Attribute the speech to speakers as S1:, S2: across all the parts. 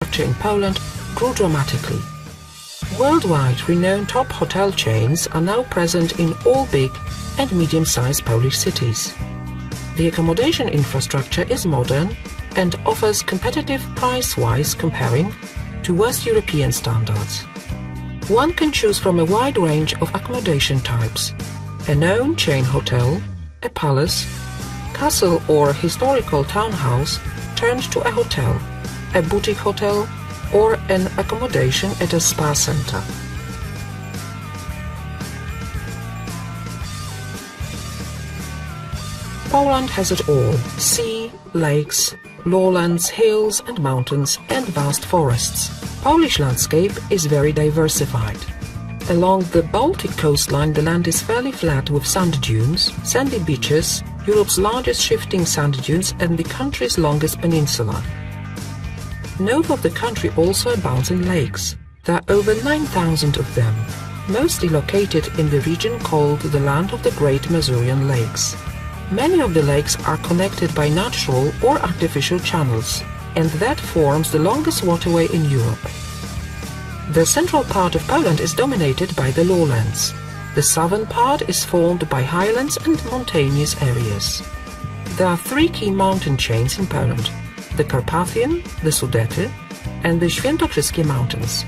S1: infrastructure in Poland grew dramatically. Worldwide renowned top hotel chains are now present in all big and medium-sized Polish cities. The accommodation infrastructure is modern and offers competitive price-wise comparing to West European standards. One can choose from a wide range of accommodation types: a known chain hotel, a palace, castle or historical townhouse turned to a hotel, a boutique hotel, or an accommodation at a spa center. Poland has it all: sea, lakes, lowlands, hills and mountains, and vast forests. Polish landscape is very diversified. Along the Baltic coastline, the land is fairly flat with sand dunes, sandy beaches, Europe's largest shifting sand dunes, and the country's longest peninsula. North of the country also abounds in lakes. There are over 9,000 of them, mostly located in the region called the Land of the Great Masurian Lakes. Many of the lakes are connected by natural or artificial channels, and that forms the longest waterway in Europe. The central part of Poland is dominated by the lowlands. The southern part is formed by highlands and mountainous areas. There are three key mountain chains in Poland: the Carpathian, the Sudety, and the Świętokrzyskie Mountains.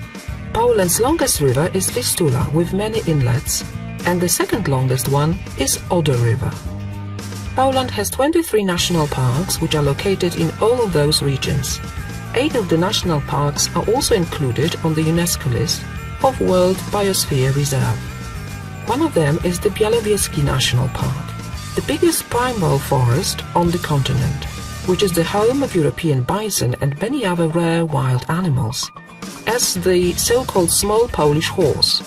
S1: Poland's longest river is Vistula, with many inlets, and the second longest one is Oder River. Poland has 23 national parks, which are located in all of those regions. 8 of the national parks are also included on the UNESCO list of World Biosphere Reserve. One of them is the Białowieski National Park, the biggest primeval forest on the continent, which is the home of European bison and many other rare wild animals, as the so-called small Polish horse.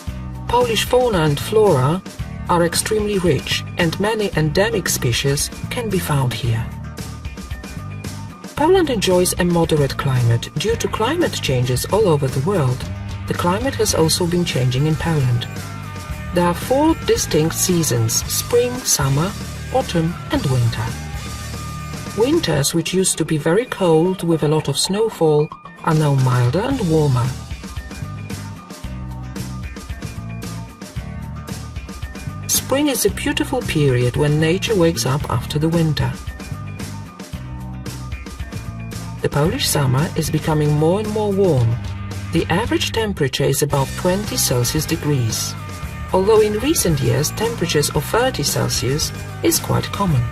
S1: Polish fauna and flora are extremely rich, and many endemic species can be found here. Poland enjoys a moderate climate. Due to climate changes all over the world, the climate has also been changing in Poland. There are 4 distinct seasons: spring, summer, autumn and winter. Winters, which used to be very cold with a lot of snowfall, are now milder and warmer. Spring is a beautiful period when nature wakes up after the winter. The Polish summer is becoming more and more warm. The average temperature is about 20 Celsius degrees, although in recent years temperatures of 30 Celsius is quite common.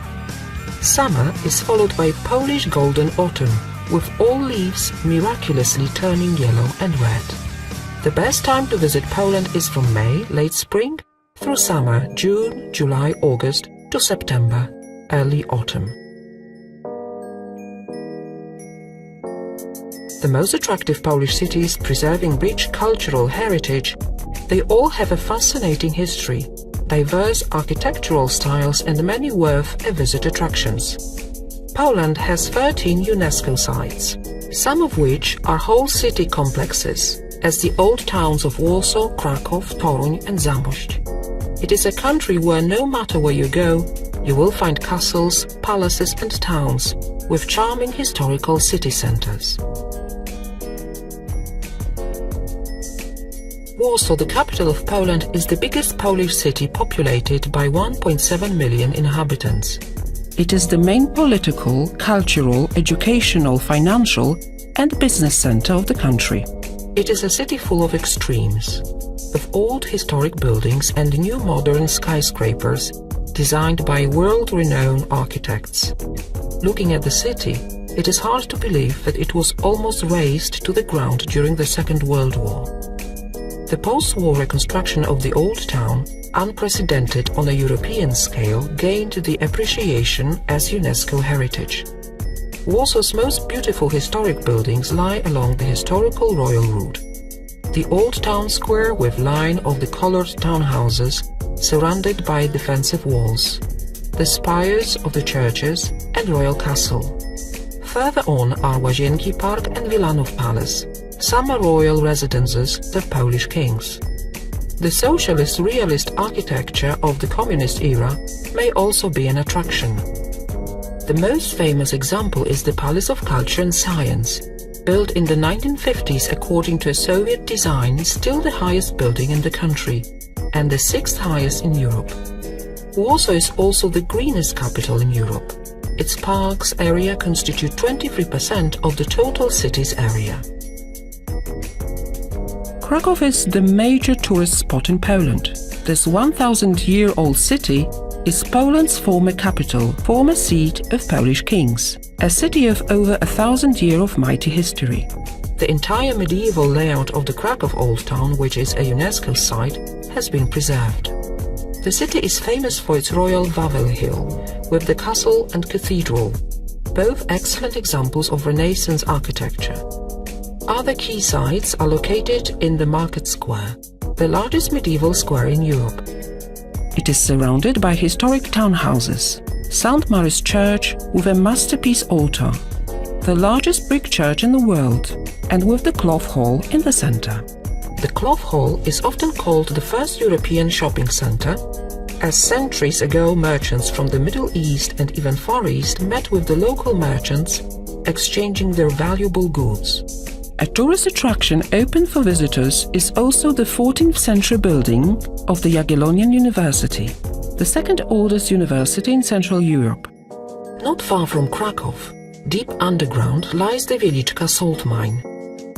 S1: Summer is followed by Polish golden autumn, with all leaves miraculously turning yellow and red. The best time to visit Poland is from May, late spring, through summer, June, July, August, to September, early autumn. The most attractive Polish cities preserving rich cultural heritage, they all have a fascinating history, diverse architectural styles and many worth a visit attractions. Poland has 13 UNESCO sites, some of which are whole city complexes, as the old towns of Warsaw, Kraków, Toruń and Zamość. It is a country where no matter where you go, you will find castles, palaces and towns with charming historical city centers. Warsaw, the capital of Poland, is the biggest Polish city populated by 1.7 million inhabitants. It is the main political, cultural, educational, financial and business center of the country. It is a city full of extremes, of old historic buildings and new modern skyscrapers designed by world-renowned architects. Looking at the city, it is hard to believe that it was almost razed to the ground during the Second World War. The post-war reconstruction of the old town, unprecedented on a European scale, gained the appreciation as UNESCO heritage. Warsaw's most beautiful historic buildings lie along the historical Royal Route. The old town square with line of the colored townhouses surrounded by defensive walls, the spires of the churches and royal castle. Further on are Łazienki Park and Wilanów Palace, summer royal residences of Polish kings. The socialist realist architecture of the communist era may also be an attraction. The most famous example is the Palace of Culture and Science. built in the 1950s according to a Soviet design, is still the highest building in the country and the 6th highest in Europe. Warsaw is also the greenest capital in Europe. Its parks area constitute 23% of the total city's area. Kraków is the major tourist spot in Poland. This 1,000-year-old city is Poland's former capital, former seat of Polish kings, a city of over 1,000 years of mighty history. The entire medieval layout of the Kraków Old Town, which is a UNESCO site, has been preserved. The city is famous for its royal Wawel Hill, with the castle and cathedral, both excellent examples of Renaissance architecture. Other key sites are located in the Market Square, the largest medieval square in Europe. It is surrounded by historic townhouses, St. Mary's Church with a masterpiece altar, the largest brick church in the world, and with the Cloth Hall in the center. The Cloth Hall is often called the first European shopping center, as centuries ago merchants from the Middle East and even Far East met with the local merchants, exchanging their valuable goods. A tourist attraction open for visitors is also the 14th century building of the Jagiellonian University, the second oldest university in Central Europe. Not far from Kraków, deep underground, lies the Wieliczka salt mine,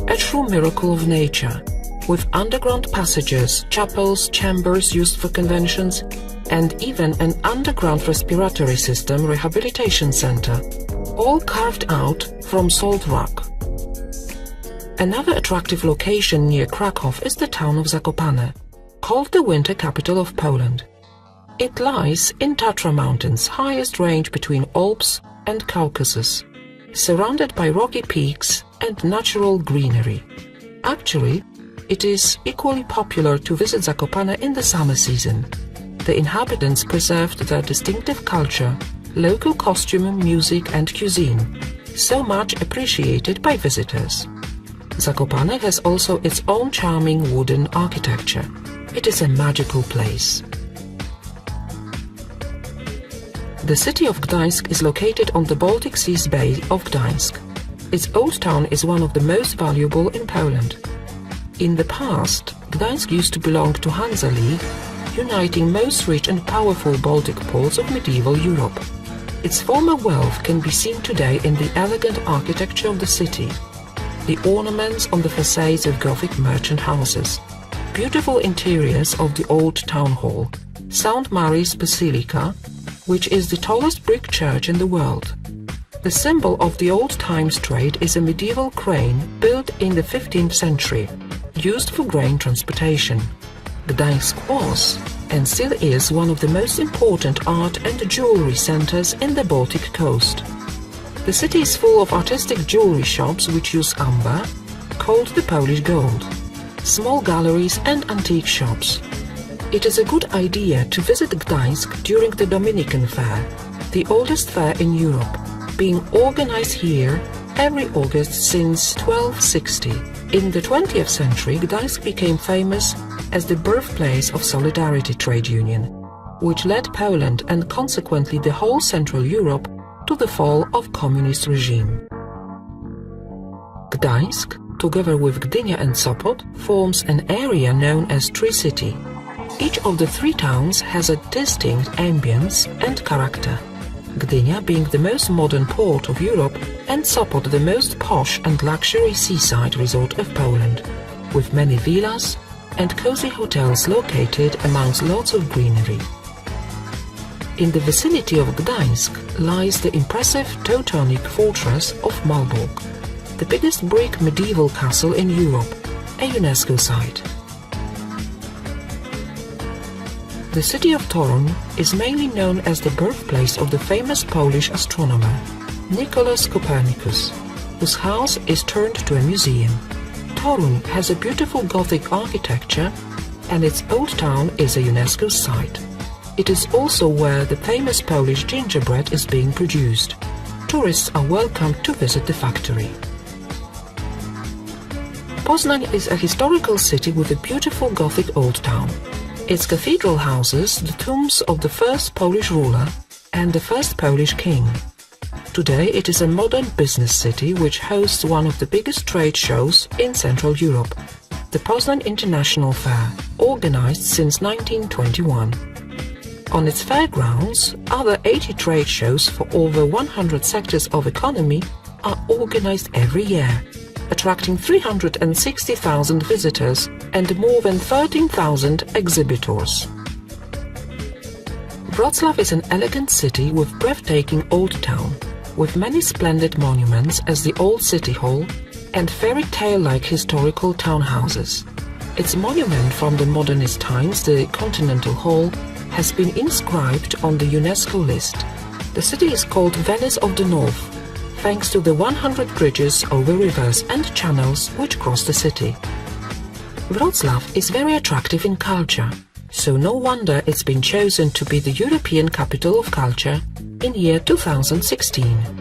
S1: a true miracle of nature, with underground passages, chapels, chambers used for conventions, and even an underground respiratory system rehabilitation center, all carved out from salt rock. Another attractive location near Kraków is the town of Zakopane, called the winter capital of Poland. It lies in Tatra Mountains, highest range between Alps and Caucasus, surrounded by rocky peaks and natural greenery. Actually, it is equally popular to visit Zakopane in the summer season. The inhabitants preserved their distinctive culture, local costume, music and cuisine, so much appreciated by visitors. Zakopane has also its own charming wooden architecture. It is a magical place. The city of Gdańsk is located on the Baltic Sea's Bay of Gdańsk. Its old town is one of the most valuable in Poland. In the past, Gdańsk used to belong to Hansa League, uniting most rich and powerful Baltic ports of medieval Europe. Its former wealth can be seen today in the elegant architecture of the city, the ornaments on the facades of Gothic merchant houses, beautiful interiors of the old town hall, St. Mary's Basilica, which is the tallest brick church in the world. The symbol of the old times trade is a medieval crane built in the 15th century, used for grain transportation. Gdańsk was, and still is, one of the most important art and jewelry centers in the Baltic coast. The city is full of artistic jewelry shops which use amber, called the Polish gold, small galleries and antique shops. It is a good idea to visit Gdańsk during the Dominican Fair, the oldest fair in Europe, being organized here every August since 1260. In the 20th century, Gdańsk became famous as the birthplace of Solidarity trade union, which led Poland and consequently the whole Central Europe to the fall of communist regime. Gdańsk, together with Gdynia and Sopot, forms an area known as Tri-City. Each of the three towns has a distinct ambience and character, Gdynia being the most modern port of Europe and Sopot the most posh and luxury seaside resort of Poland, with many villas and cozy hotels located amongst lots of greenery. In the vicinity of Gdańsk lies the impressive Teutonic fortress of Malbork, the biggest brick medieval castle in Europe, a UNESCO site. The city of Toruń is mainly known as the birthplace of the famous Polish astronomer, Nicolaus Copernicus, whose house is turned to a museum. Toruń has a beautiful Gothic architecture and its old town is a UNESCO site. It is also where the famous Polish gingerbread is being produced. Tourists are welcome to visit the factory. Poznań is a historical city with a beautiful Gothic old town. Its cathedral houses the tombs of the first Polish ruler and the first Polish king. Today it is a modern business city which hosts one of the biggest trade shows in Central Europe, the Poznan International Fair, organized since 1921. On its fairgrounds, other 80 trade shows for over 100 sectors of economy are organized every year, attracting 360,000 visitors and more than 13,000 exhibitors. Wrocław is an elegant city with breathtaking old town, with many splendid monuments as the Old City Hall and fairy tale-like historical townhouses. Its monument from the modernist times, the Continental Hall, has been inscribed on the UNESCO list. The city is called Venice of the North, thanks to the 100 bridges over rivers and channels which cross the city. Wrocław is very attractive in culture, so no wonder it's been chosen to be the European Capital of Culture in year 2016.